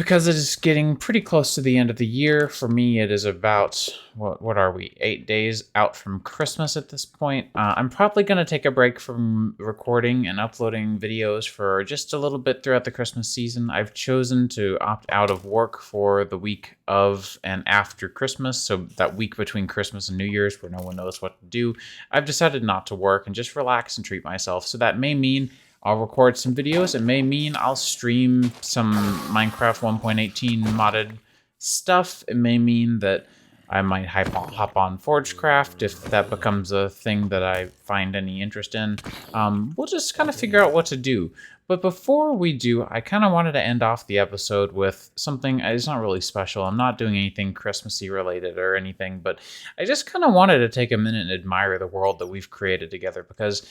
Because it is getting pretty close to the end of the year. For me, it is about, what are we, 8 days out from Christmas at this point. I'm probably going to take a break from recording and uploading videos for just a little bit throughout the Christmas season. I've chosen to opt out of work for the week of and after Christmas, so that week between Christmas and New Year's where no one knows what to do. I've decided not to work and just relax and treat myself, so that may mean I'll record some videos. It may mean I'll stream some Minecraft 1.18 modded stuff. It may mean that I might hop on Forgecraft if that becomes a thing that I find any interest in. We'll just kind of figure out what to do. But before we do, I kind of wanted to end off the episode with something. It's not really special. I'm not doing anything Christmassy related or anything, but I just kind of wanted to take a minute and admire the world that we've created together, because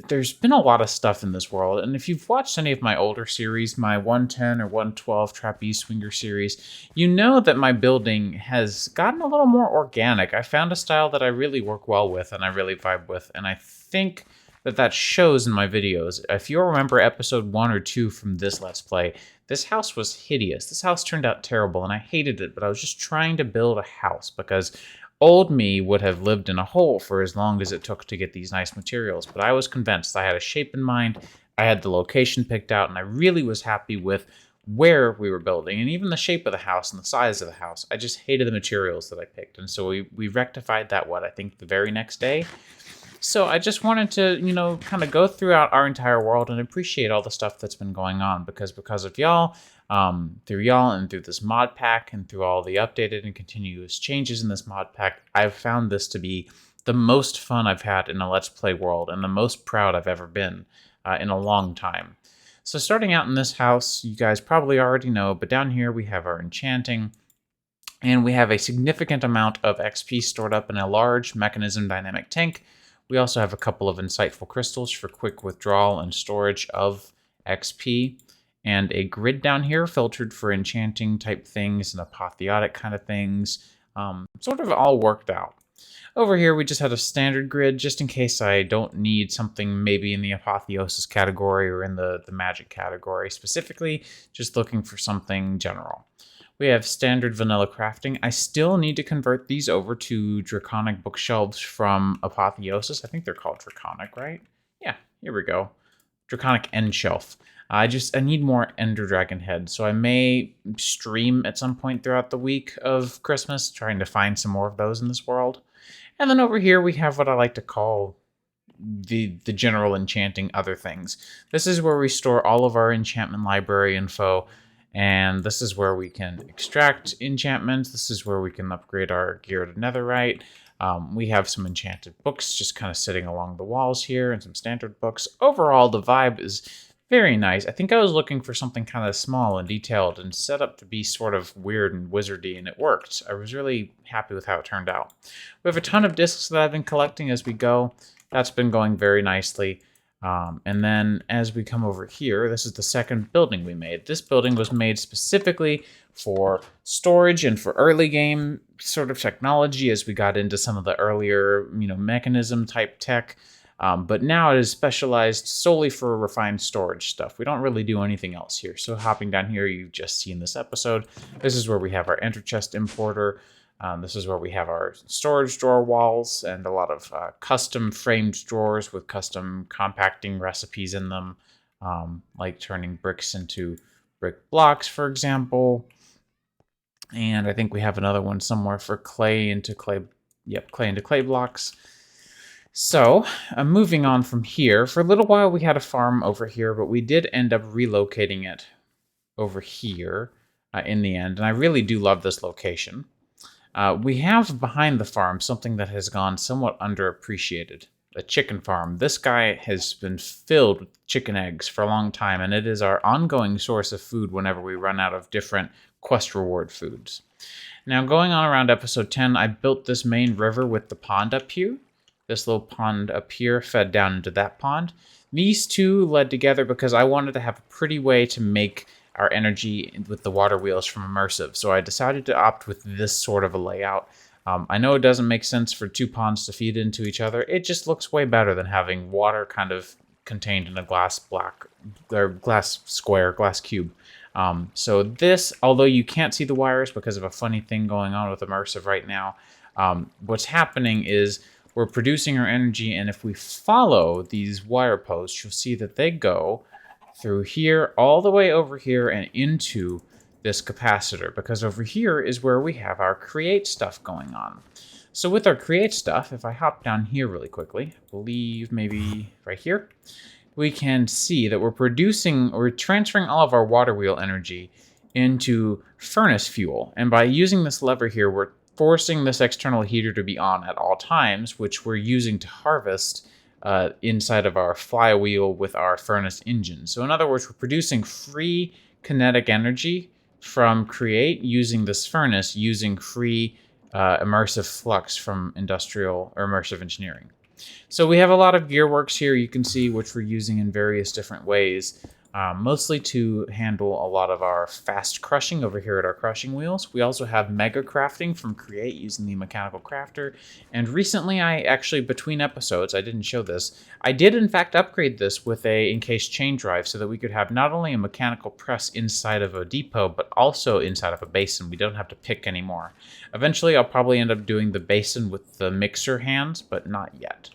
there's been a lot of stuff in this world. And if you've watched any of my older series, my 110 or 112 Trapeze Swinger series, you know that my building has gotten a little more organic. I found a style that I really work well with and I really vibe with, and I think that shows in my videos. If you remember episode 1 or 2 from this Let's Play, this house was hideous. This house turned out terrible and I hated it, but I was just trying to build a house because old me would have lived in a hole for as long as it took to get these nice materials. But I was convinced. I had a shape in mind, I had the location picked out, and I really was happy with where we were building and even the shape of the house and the size of the house. I just hated the materials that I picked. And so we rectified that, I think the very next day. So I just wanted to, kind of go throughout our entire world and appreciate all the stuff that's been going on, because of y'all, through y'all and through this mod pack and through all the updated and continuous changes in this mod pack, I've found this to be the most fun I've had in a Let's Play world and the most proud I've ever been in a long time. So starting out in this house, you guys probably already know, but down here we have our enchanting, and we have a significant amount of XP stored up in a large mechanism dynamic tank. We also have a couple of insightful crystals for quick withdrawal and storage of XP, and a grid down here filtered for enchanting type things and apotheotic kind of things. Sort of all worked out. Over here we just had a standard grid just in case I don't need something maybe in the apotheosis category or in the magic category specifically, just looking for something general. We have standard vanilla crafting. I still need to convert these over to draconic bookshelves from Apotheosis. I think they're called draconic, right? Yeah, here we go. Draconic end shelf. I need more Ender Dragon heads, so I may stream at some point throughout the week of Christmas, trying to find some more of those in this world. And then over here we have what I like to call the general enchanting other things. This is where we store all of our enchantment library info. And this is where we can extract enchantments. This is where we can upgrade our gear to netherite. We have some enchanted books just kind of sitting along the walls here and some standard books. Overall, the vibe is very nice. I think I was looking for something kind of small and detailed and set up to be sort of weird and wizardy, and it worked. I was really happy with how it turned out. We have a ton of discs that I've been collecting as we go. That's been going very nicely. And then as we come over here, this is the second building we made. This building was made specifically for storage and for early game sort of technology as we got into some of the earlier, mechanism type tech. But now it is specialized solely for refined storage stuff. We don't really do anything else here. So hopping down here, you've just seen this episode. This is where we have our enter chest importer. This is where we have our storage drawer walls and a lot of custom framed drawers with custom compacting recipes in them, like turning bricks into brick blocks, for example. And I think we have another one somewhere for clay into clay blocks. So, moving on from here, for a little while we had a farm over here, but we did end up relocating it over here in the end, and I really do love this location. We have behind the farm something that has gone somewhat underappreciated, a chicken farm. This guy has been filled with chicken eggs for a long time, and it is our ongoing source of food whenever we run out of different quest reward foods. Now, going on around episode 10, I built this main river with the pond up here. This little pond up here fed down into that pond. These two led together because I wanted to have a pretty way to make our energy with the water wheels from immersive. So I decided to opt with this sort of a layout. I know it doesn't make sense for two ponds to feed into each other. It just looks way better than having water kind of contained in a glass square, glass cube. So this, although you can't see the wires because of a funny thing going on with Immersive right now, what's happening is we're producing our energy, and if we follow these wire posts, you'll see that they go through here, all the way over here, and into this capacitor, because over here is where we have our create stuff going on. So with our create stuff, if I hop down here really quickly, I believe maybe right here, we can see that we're transferring all of our water wheel energy into furnace fuel. And by using this lever here, we're forcing this external heater to be on at all times, which we're using to harvest inside of our flywheel with our furnace engine. So in other words, we're producing free kinetic energy from create using this furnace, using free immersive flux from industrial or immersive engineering. So we have a lot of gearworks here you can see, which we're using in various different ways, mostly to handle a lot of our fast crushing over here at our crushing wheels. We also have mega crafting from Create using the mechanical crafter. And recently I actually, between episodes, I didn't show this, I did in fact upgrade this with a encased chain drive so that we could have not only a mechanical press inside of a depot, but also inside of a basin. We don't have to pick anymore. Eventually I'll probably end up doing the basin with the mixer hands, but not yet.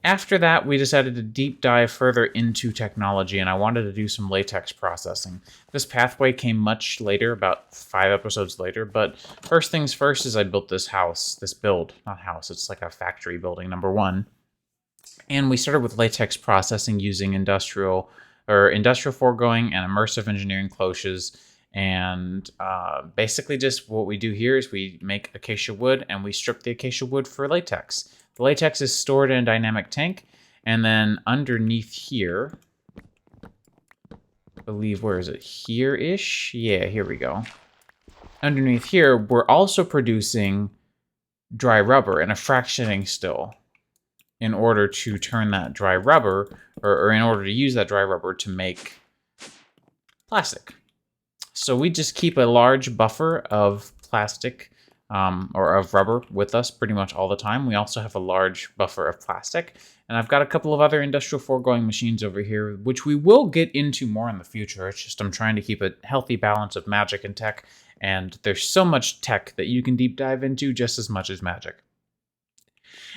After that, we decided to deep dive further into technology, and I wanted to do some latex processing. This pathway came much later, about 5 episodes later, but first things first is I built this house, not house, it's like a factory building, number 1. And we started with latex processing using industrial foregoing and immersive engineering cloches. And basically just what we do here is we make acacia wood and we strip the acacia wood for latex. The latex is stored in a dynamic tank, and then underneath here, I believe, where is it? Here-ish? Yeah, here we go. Underneath here, we're also producing dry rubber and a fractionating still in order to turn that dry rubber, or in order to use that dry rubber to make plastic. So we just keep a large buffer of plastic or of rubber with us pretty much all the time. We also have a large buffer of plastic. And I've got a couple of other industrial foregoing machines over here, which we will get into more in the future. It's just I'm trying to keep a healthy balance of magic and tech. And there's so much tech that you can deep dive into just as much as magic.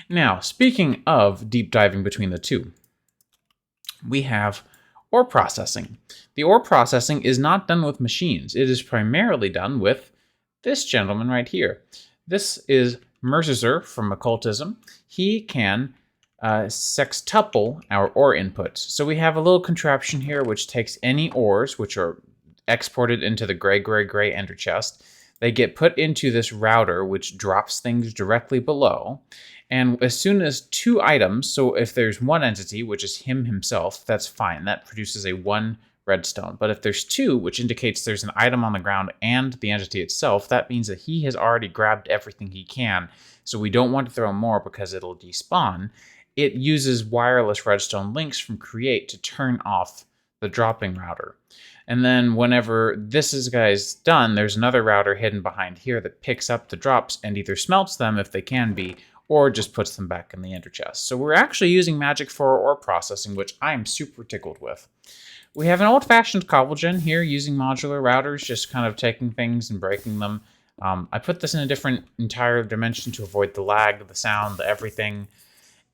Now, speaking of deep diving between the two, we have ore processing. The ore processing is not done with machines. It is primarily done with this gentleman right here. This is Mercer from Occultism. He can sextuple our ore inputs. So we have a little contraption here which takes any ores which are exported into the gray ender chest. They get put into this router which drops things directly below. And as soon as 2 items, so if there's one entity, which is him himself, that's fine. That produces a 1 redstone. But if there's 2, which indicates there's an item on the ground and the entity itself, that means that he has already grabbed everything he can. So we don't want to throw more because it'll despawn. It uses wireless redstone links from Create to turn off the dropping router. And then whenever this guy's done, there's another router hidden behind here that picks up the drops and either smelts them if they can be, or just puts them back in the ender chest. So we're actually using magic for our ore processing, which I'm super tickled with. We have an old-fashioned cobble gen here using modular routers, just kind of taking things and breaking them. I put this in a different entire dimension to avoid the lag, the sound, the everything.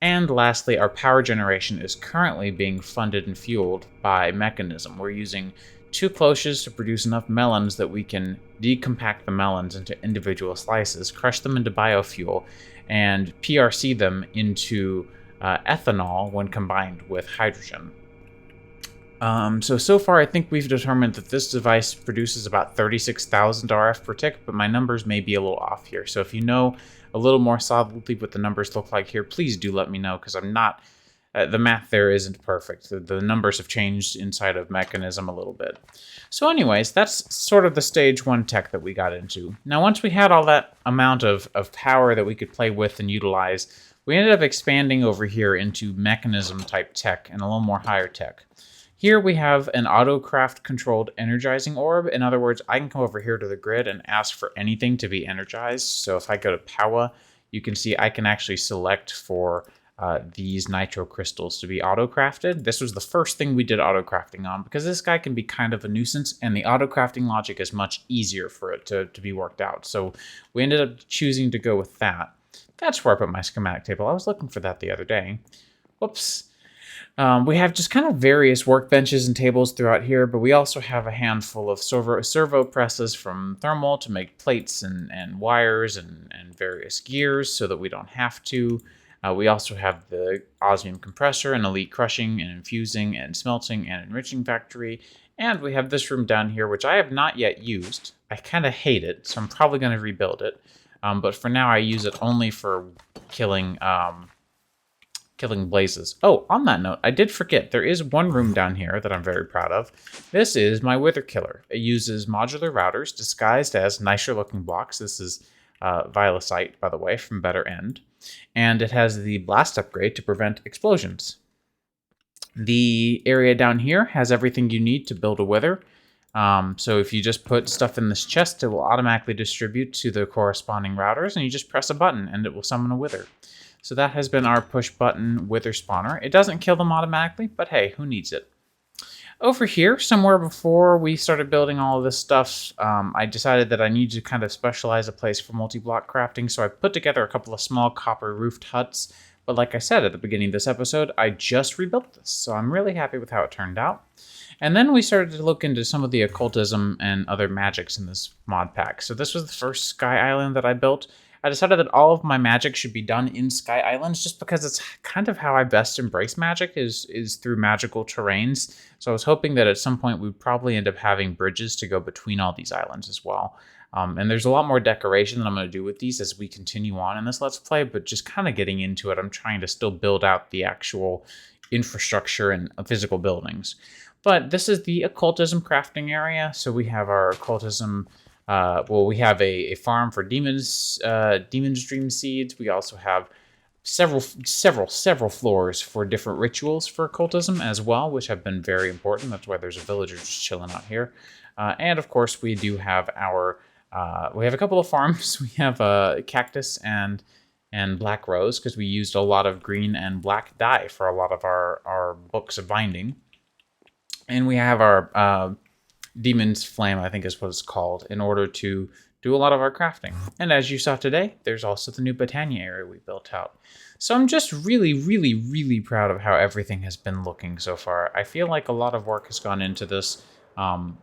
And lastly, our power generation is currently being funded and fueled by Mechanism. We're using 2 cloches to produce enough melons that we can decompact the melons into individual slices, crush them into biofuel, and PRC them into ethanol when combined with hydrogen. So far I think we've determined that this device produces about 36,000 RF per tick, but my numbers may be a little off here. So if you know a little more solidly what the numbers look like here, please do let me know, because I'm not, the math there isn't perfect. The numbers have changed inside of Mechanism a little bit. So anyways, that's sort of the stage 1 tech that we got into. Now once we had all that amount of power that we could play with and utilize, we ended up expanding over here into Mechanism type tech and a little more higher tech. Here we have an autocraft controlled energizing orb. In other words, I can come over here to the grid and ask for anything to be energized. So if I go to power, you can see I can actually select for these nitro crystals to be auto-crafted. This was the first thing we did auto-crafting on because this guy can be kind of a nuisance, and the auto-crafting logic is much easier for it to be worked out. So we ended up choosing to go with that. That's where I put my schematic table. I was looking for that the other day. Whoops. We have just kind of various workbenches and tables throughout here, but we also have a handful of servo presses from thermal to make plates and wires and various gears so that we don't have to. We also have the osmium compressor and elite crushing and infusing and smelting and enriching factory. And we have this room down here, which I have not yet used. I kind of hate it, so I'm probably going to rebuild it. But for now, I use it only for killing blazes. Oh, on that note, I did forget, there is one room down here that I'm very proud of. This is my Wither Killer. It uses modular routers disguised as nicer looking blocks. This is Violasite, by the way, from Better End. And it has the blast upgrade to prevent explosions. The area down here has everything you need to build a Wither. So if you just put stuff in this chest, it will automatically distribute to the corresponding routers, and you just press a button and it will summon a Wither. So that has been our push button Wither spawner. It doesn't kill them automatically, but hey, who needs it? Over here, somewhere before we started building all of this stuff, I decided that I needed to kind of specialize a place for multi-block crafting, so I put together a couple of small copper roofed huts. But like I said at the beginning of this episode, I just rebuilt this, so I'm really happy with how it turned out. And then we started to look into some of the occultism and other magics in this mod pack. So this was the first Sky Island that I built. I decided that all of my magic should be done in Sky Islands just because it's kind of how I best embrace magic is through magical terrains. So I was hoping that at some point we'd probably end up having bridges to go between all these islands as well. And there's a lot more decoration that I'm going to do with these as we continue on in this Let's Play, but just kind of getting into it, I'm trying to still build out the actual infrastructure and physical buildings. But this is the occultism crafting area. So we have our occultism. We have a farm for demons dream seeds. We also have several floors for different rituals for occultism as well, which have been very important. That's why there's a villager just chilling out here. And of course, we do have we have a couple of farms. We have cactus and black rose because we used a lot of green and black dye for a lot of our books of binding. And we have our Demon's Flame, I think is what it's called, in order to do a lot of our crafting. And as you saw today, there's also the new Botania area we built out. So I'm just really, really, really proud of how everything has been looking so far. I feel like a lot of work has gone into this. A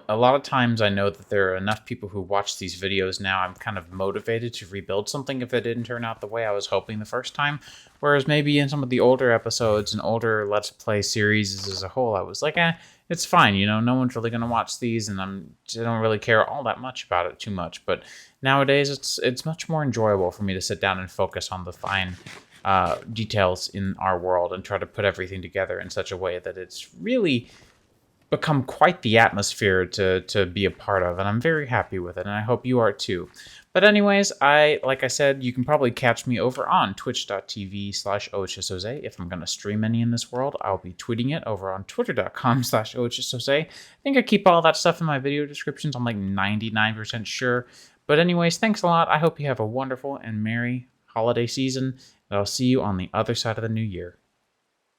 lot of times I know that there are enough people who watch these videos now. I'm kind of motivated to rebuild something if it didn't turn out the way I was hoping the first time. Whereas maybe in some of the older episodes and older Let's Play series as a whole, I was like, it's fine, no one's really going to watch these, and I don't really care all that much about it too much. But nowadays, it's much more enjoyable for me to sit down and focus on the fine details in our world and try to put everything together in such a way that it's really become quite the atmosphere to be a part of, and I'm very happy with it, and I hope you are too. But anyways, like I said, you can probably catch me over on twitch.tv/oitsjustjose. If I'm going to stream any in this world, I'll be tweeting it over on twitter.com/oitsjustjose. I think I keep all that stuff in my video descriptions. I'm like 99% sure. But anyways, thanks a lot. I hope you have a wonderful and merry holiday season, and I'll see you on the other side of the new year.